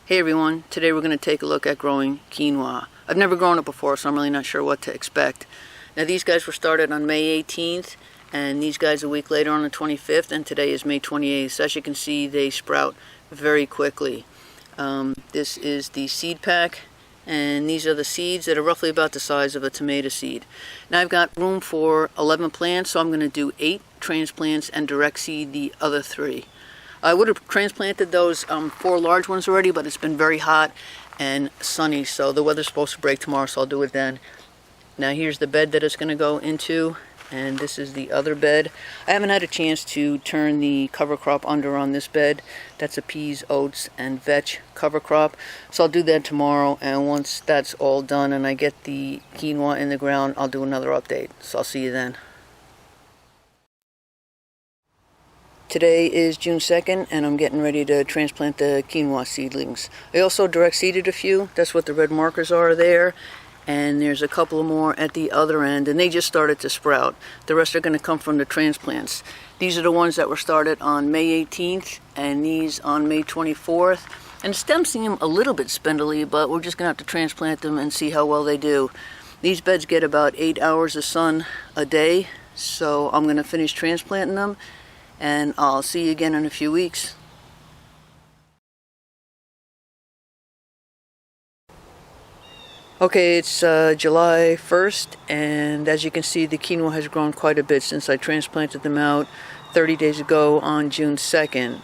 Hey everyone, today we're going to take a look at growing quinoa. I've never grown it before, so I'm really not sure what to expect. Now these guys were started on May 18th, and these guys a week later on the 25th, and today is May 28th. So as you can see, they sprout very quickly. This is the seed pack, and these are the seeds that are roughly about the size of a tomato seed. Now I've got room for 11 plants, so I'm going to do 8 transplants and direct seed the other 3. I would have transplanted those 4 large ones already, but it's been very hot and sunny, so the weather's supposed to break tomorrow, so I'll do it then. Now here's the bed that it's going to go into, and this is the other bed. I haven't had a chance to turn the cover crop under on this bed. That's a peas, oats, and vetch cover crop, so I'll do that tomorrow, and once that's all done and I get the quinoa in the ground, I'll do another update. So I'll see you then. Today is June 2nd, and I'm getting ready to transplant the quinoa seedlings. I also direct seeded a few. That's what the red markers are there. And there's a couple more at the other end, and they just started to sprout. The rest are going to come from the transplants. These are the ones that were started on May 18th, and these on May 24th. And the stems seem a little bit spindly, but we're just going to have to transplant them and see how well they do. These beds get about 8 hours of sun a day, so I'm going to finish transplanting them. And I'll see you again in a few weeks. Okay, it's July 1st, and as you can see, the quinoa has grown quite a bit since I transplanted them out 30 days ago on June 2nd.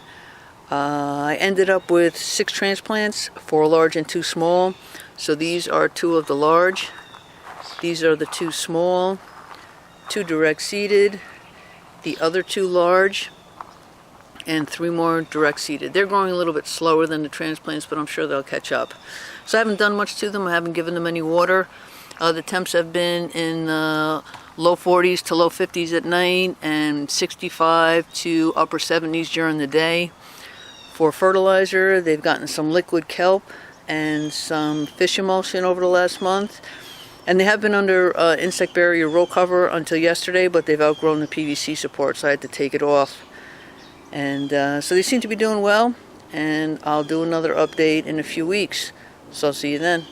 I ended up with 6 transplants, 4 large and 2 small. So these are 2 of the large. These are the 2 small, 2 direct seeded, the other 2 large, and 3 more direct seeded. They're growing a little bit slower than the transplants, but I'm sure they'll catch up. So I haven't done much to them. I haven't given them any water. The temps have been in low 40s to low 50s at night, and 65 to upper 70s during the day. For fertilizer, they've gotten some liquid kelp and some fish emulsion over the last month. And they have been under insect barrier row cover until yesterday, but they've outgrown the PVC support, so I had to take it off. And so they seem to be doing well, and I'll do another update in a few weeks. So I'll see you then.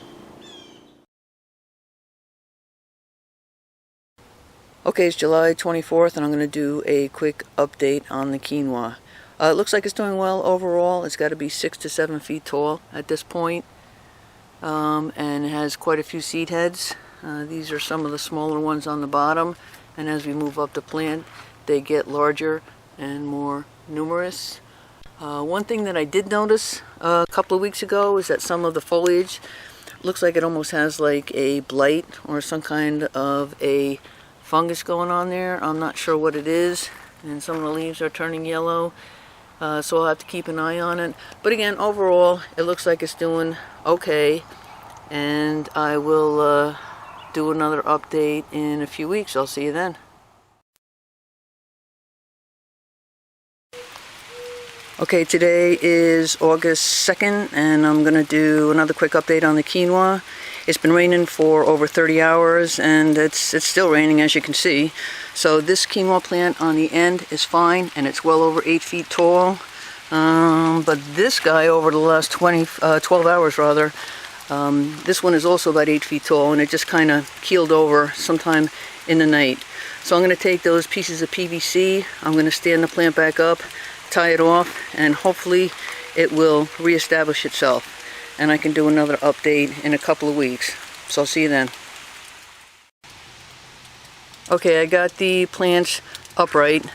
Okay, it's July 24th, and I'm going to do a quick update on the quinoa. It looks like it's doing well overall. It's got to be 6 to 7 feet tall at this point. And it has quite a few seed heads. These are some of the smaller ones on the bottom, and as we move up the plant, they get larger and more numerous. One thing that I did notice a couple of weeks ago is that some of the foliage looks like it almost has like a blight or some kind of a fungus going on there. I'm not sure what it is, and some of the leaves are turning yellow. So I'll have to keep an eye on it. But again, overall, it looks like it's doing okay, and I will do another update in a few weeks. I'll see you then. Okay, today is August 2nd, and I'm going to do another quick update on the quinoa. It's been raining for over 30 hours, and it's still raining, as you can see. So this quinoa plant on the end is fine, and it's well over 8 feet tall. But this guy, over the last 12 hours rather, this one is also about 8 feet tall, and it just kind of keeled over sometime in the night. So I'm going to take those pieces of PVC, I'm going to stand the plant back up, tie it off, and hopefully it will reestablish itself. And I can do another update in a couple of weeks. So I'll see you then. Okay, I got the plants upright.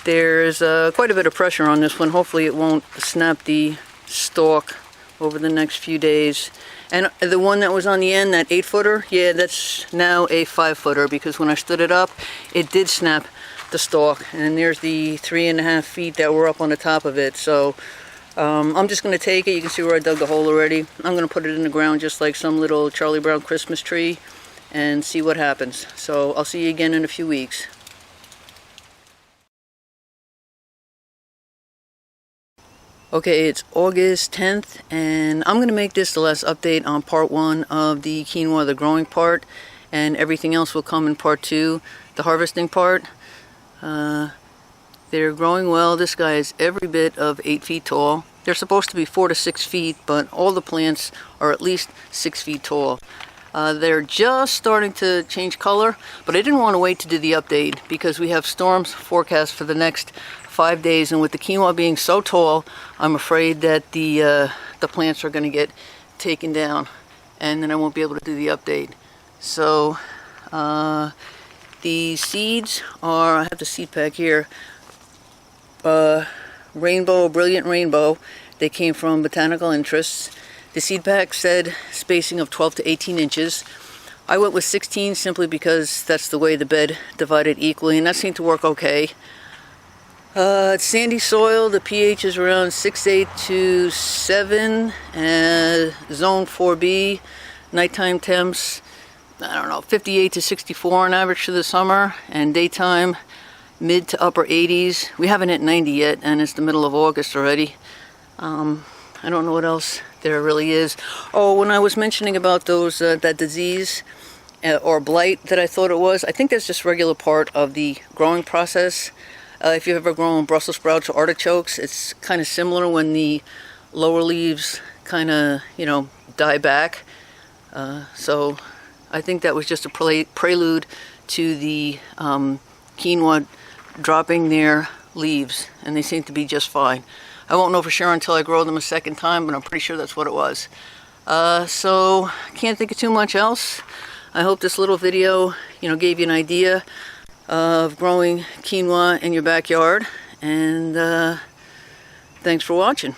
There's quite a bit of pressure on this one. Hopefully it won't snap the stalk over the next few days. And the one that was on the end, that 8-footer, yeah, that's now a 5-footer, because when I stood it up, it did snap the stalk. And there's the 3.5 feet that were up on the top of it. So I'm just going to take it. You can see where I dug the hole already. I'm going to put it in the ground just like some little Charlie Brown Christmas tree and see what happens. So I'll see you again in a few weeks. Okay, it's August 10th, and I'm going to make this the last update on part 1 of the quinoa, the growing part, and everything else will come in part 2, the harvesting part. They're growing well. This guy is every bit of 8 feet tall, They're supposed to be 4 to 6 feet, but all the plants are at least 6 feet tall. They're just starting to change color, but I didn't want to wait to do the update because we have storms forecast for the next 5 days, and with the quinoa being so tall, I'm afraid that the plants are going to get taken down, and then I won't be able to do the update. So the seeds are, I have the seed pack here, Rainbow, Brilliant Rainbow. They came from Botanical Interests. The seed pack said spacing of 12 to 18 inches. I went with 16 simply because that's the way the bed divided equally, and that seemed to work okay. It's sandy soil. The pH is around 6.8 to 7, zone 4B. Nighttime temps, I don't know, 58 to 64 on average for the summer, and daytime mid to upper 80s. We haven't hit 90 yet, and it's the middle of August already. I don't know what else there really is. Oh, when I was mentioning about those that disease or blight that I thought it was, I think that's just a regular part of the growing process. If you've ever grown Brussels sprouts or artichokes, it's kind of similar when the lower leaves kind of, die back. So I think that was just a prelude to the quinoa dropping their leaves, and they seem to be just fine. I won't know for sure until I grow them a second time, but I'm pretty sure that's what it was. So can't think of too much else. I hope this little video, gave you an idea of growing quinoa in your backyard, and thanks for watching.